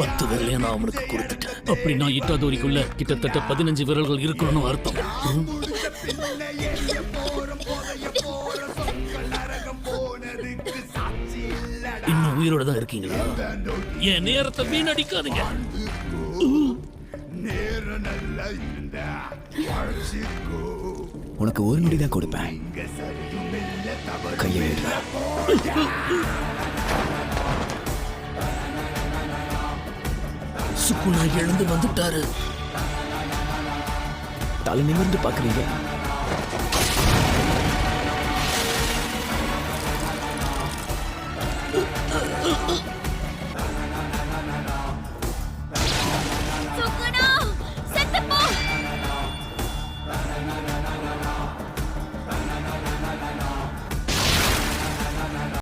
10 விரலையும் நான் அவனுக்கு கொடுத்துட்டேன். அப்படின்னா இட்டாதோரிக்குள்ள கிட்டத்தட்ட 15 விரல்கள் இருக்கணும்னு அர்த்தம். இன்னும் உயிரோட தான் இருக்கீங்களா? என் நேரத்தை வீணடிக்காதீங்க. உனக்கு ஒரு நொடி தான் கொடுப்பேன். கையை விடுற. சுக்குனா எழுந்து வந்துட்டாரு. தலை நிமிர்ந்து பாக்குறீங்க.